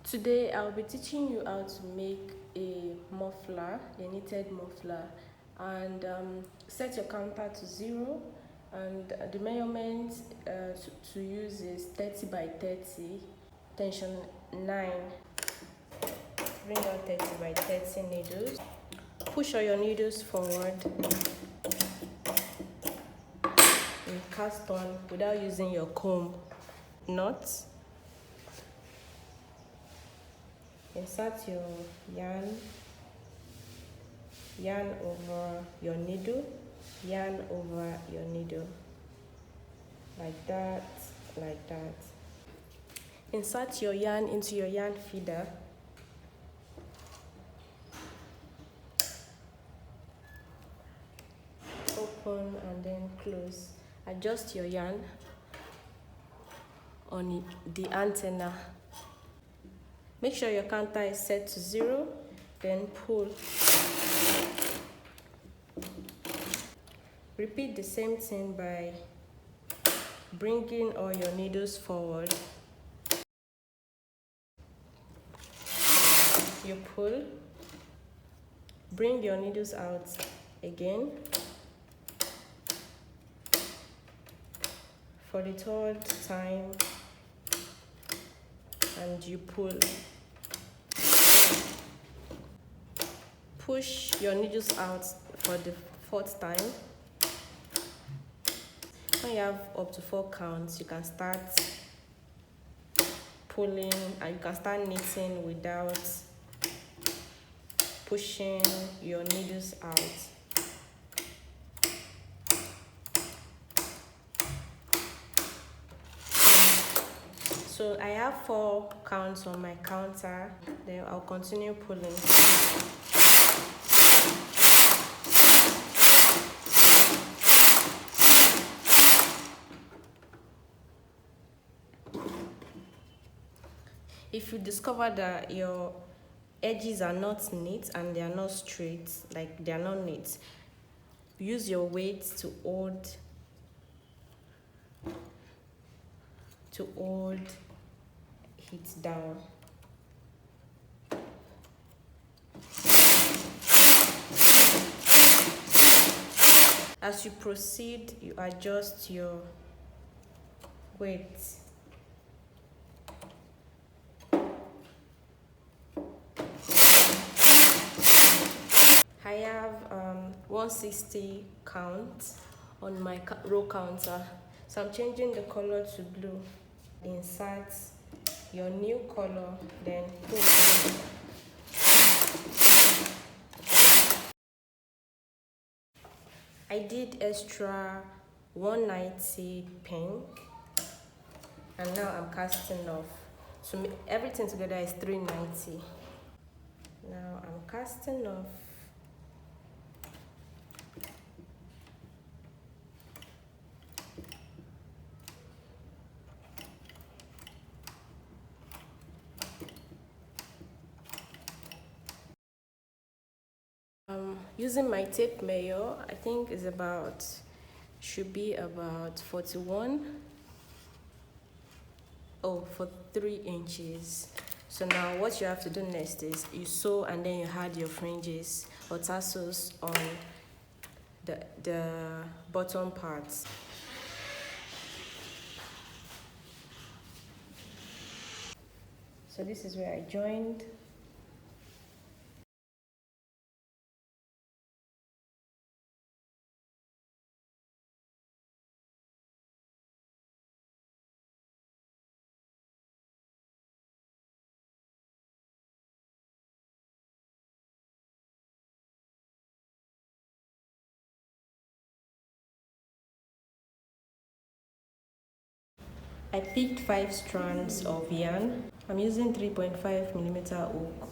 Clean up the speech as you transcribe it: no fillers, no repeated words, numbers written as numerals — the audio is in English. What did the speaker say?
Today I'll be teaching you how to make a muffler, a knitted muffler, and set your counter to 0, and the measurement to use is 30 by 30, tension 9. Bring out 30 by 30 needles. Push all your needles forward and cast on without using your comb. Knots. Insert your yarn over your needle, yarn over your needle, like that. Insert your yarn into your yarn feeder. Open and then close. Adjust your yarn on the antenna. Make sure your counter is set to 0, then pull. Repeat the same thing by bringing all your needles forward. You pull, bring your needles out again. For the 3rd time, and you pull. Push your needles out for the 4th time. When you have up to 4 counts, you can start pulling and you can start knitting without pushing your needles out. So I have 4 counts on my counter, then I'll continue pulling. If you discover that your edges are not neat and they are not straight, like they are not neat, use your weight to hold it down. As you proceed, you adjust your weight. I have 160 count on my row counter, so I'm changing the color to blue. Insert your new color, then pull. I did extra 190 pink, and now I'm casting off. So everything together is 390. Now I'm casting off. Using my tape measure, I think is should be about 41. For 3 inches. So now what you have to do next is you sew and then you add your fringes or tassels on the bottom parts. So this is where I joined. I picked 5 strands of yarn. I'm using 3.5mm hook.